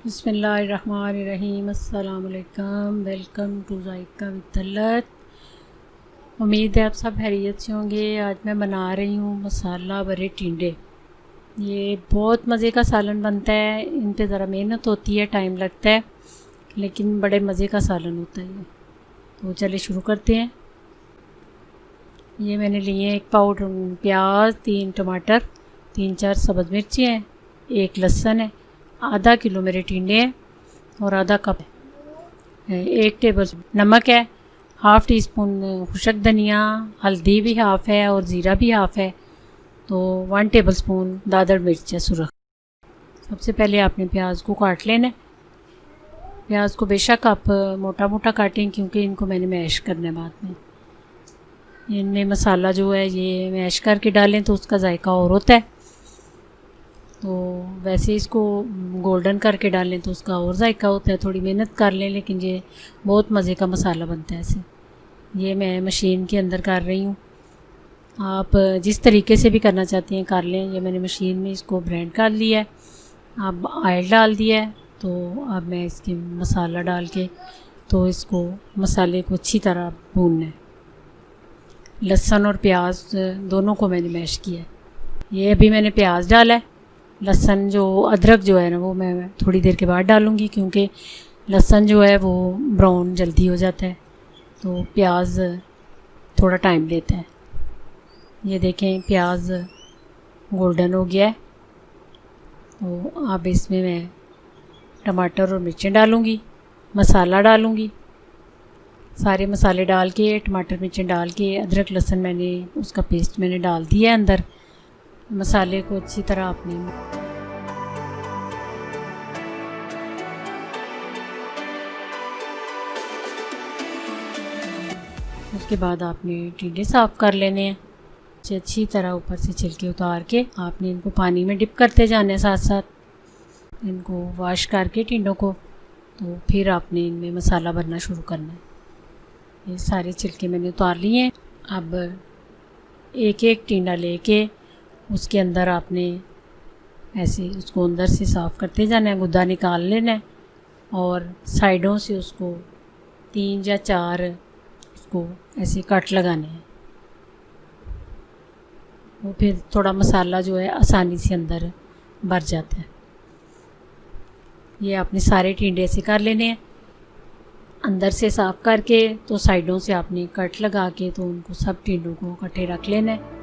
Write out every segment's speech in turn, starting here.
बिस्मिल्लाहिर्रहमानिर्रहीम। अस्सलाम वालेकुम। Welcome to Zaika with Talat. उम्मीद है आप सब खैरियत से होंगे। आज मैं बना रही हूँ मसाला भरे टिंडे। ये बहुत मज़े का सालन बनता है। इन पे ज़रा मेहनत होती है, टाइम लगता है, लेकिन बड़े मज़े का सालन होता है ये। तो चलिए शुरू करते हैं। ये मैंने लिए एक पाउड प्याज, 3 टमाटर, 3-4 सब्ज़ मिर्ची हैं, 1 लहसुन है, आधा किलो मेरे टिंडे हैं और आधा कप है, 1 टेबल नमक है, हाफ़ टी स्पून खुशक धनिया, हल्दी भी हाफ़ है और ज़ीरा भी हाफ़ है, तो 1 टेबल स्पून दादड़ मिर्च है सुरख। सबसे पहले आपने प्याज को काट लेना है। प्याज को बेशक आप मोटा मोटा काटें, क्योंकि इनको मैंने मैश करना है बाद में। इनमें मसाला जो है ये मैश करके डालें तो उसका जायका और होता है, तो वैसे इसको गोल्डन करके डालें तो उसका और जायका होता है। थोड़ी मेहनत कर लें, लेकिन ये बहुत मज़े का मसाला बनता है ऐसे। ये मैं मशीन के अंदर कर रही हूँ, आप जिस तरीके से भी करना चाहते हैं कर लें। ये मैंने मशीन में इसको ब्लेंड कर लिया है। अब ऑयल डाल दिया है, तो अब मैं इसके मसाला डाल के तो इसको मसाले को अच्छी तरह भूनना है। लहसुन और प्याज दोनों को मैंने मैश किया है। ये अभी मैंने प्याज डाला है। लहसुन जो अदरक जो है ना वो मैं थोड़ी देर के बाद डालूँगी, क्योंकि लहसुन जो है वो ब्राउन जल्दी हो जाता है, तो प्याज थोड़ा टाइम लेता है। ये देखें प्याज गोल्डन हो गया है, तो अब इसमें मैं टमाटर और मिर्चें डालूँगी, मसाला डालूँगी। सारे मसाले डाल के, टमाटर मिर्चें डाल के, अदरक लहसुन मैंने उसका पेस्ट मैंने डाल दिया है अंदर। मसाले को अच्छी तरह आपने उसके बाद आपने टिंडे साफ़ कर लेने हैं। अच्छी तरह ऊपर से छिलके उतार के आपने इनको पानी में डिप करते जाना है, साथ साथ इनको वॉश करके टिंडों को, तो फिर आपने इनमें मसाला भरना शुरू करना है। ये सारे छिलके मैंने उतार लिए हैं। अब एक एक टिंडा लेके उसके अंदर आपने ऐसे उसको अंदर से साफ़ करते जाना है, गुद्दा निकाल लेना है और साइडों से उसको 3 या 4 उसको ऐसे कट लगाने हैं। वो फिर थोड़ा मसाला जो है आसानी से अंदर भर जाता है। ये आपने सारे टिंडे ऐसे कर लेने हैं, अंदर से साफ़ करके, तो साइडों से आपने कट लगा के तो उनको सब टिंडों को इकट्ठे रख लेना है।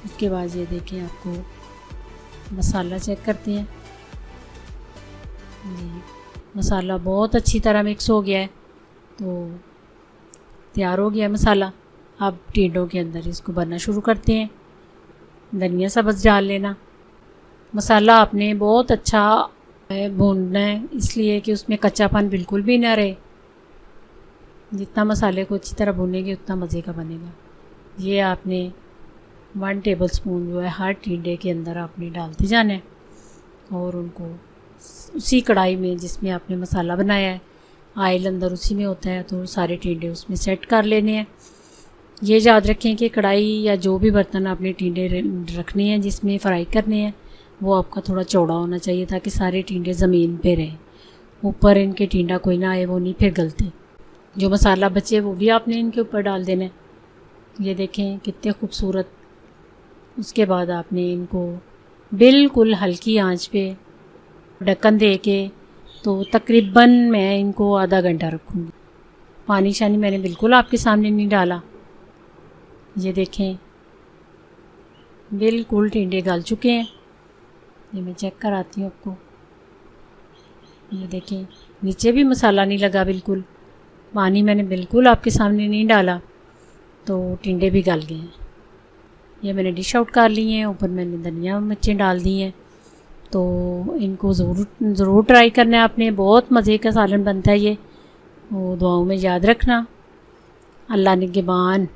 उसके बाद ये देखें, आपको मसाला चेक करते हैं। ये मसाला बहुत अच्छी तरह मिक्स हो गया है, तो तैयार हो गया है मसाला। अब टिंडों के अंदर इसको भरना शुरू करते हैं। धनिया सब्ज़ डाल लेना। मसाला आपने बहुत अच्छा भूनना है, इसलिए कि उसमें कच्चापन बिल्कुल भी ना रहे। जितना मसाले को अच्छी तरह भूनेंगे उतना मज़े का बनेगा। ये आपने 1 टेबल स्पून जो है हर टिंडे के अंदर आपने डालते जाना है और उनको उसी कढ़ाई में जिसमें आपने मसाला बनाया है, ऑयल अंदर उसी में होता है, तो सारे टिंडे उसमें सेट कर लेने हैं। ये याद रखें कि कढ़ाई या जो भी बर्तन आपने टिंडे रखने हैं जिसमें फ्राई करने हैं, वो आपका थोड़ा चौड़ा होना चाहिए, ताकि सारे टिंडे ज़मीन पे रहें। ऊपर इनके टिंडा कोई ना आए, वो नहीं फिर गलते। जो मसाला बचे वो भी आपने इनके ऊपर डाल देना है। ये देखें कितने खूबसूरत। उसके बाद आपने इनको बिल्कुल हल्की आंच पे ढक्कन दे के, तो तकरीबन मैं इनको आधा घंटा रखूँगी। पानी शानी मैंने बिल्कुल आपके सामने नहीं डाला। ये देखें बिल्कुल टिंडे गल चुके हैं। ये मैं चेक कराती हूँ आपको। ये देखें नीचे भी मसाला नहीं लगा बिल्कुल। पानी मैंने बिल्कुल आपके सामने नहीं डाला, तो टिंडे भी गल गए हैं। ये मैंने डिश आउट कर लिए हैं। ऊपर मैंने धनिया मिर्चें डाल दी हैं। तो इनको ज़रूर ट्राई करना है आपने। बहुत मज़े का सालन बनता है ये, वो दुआओं में याद रखना। अल्लाह निगहबान।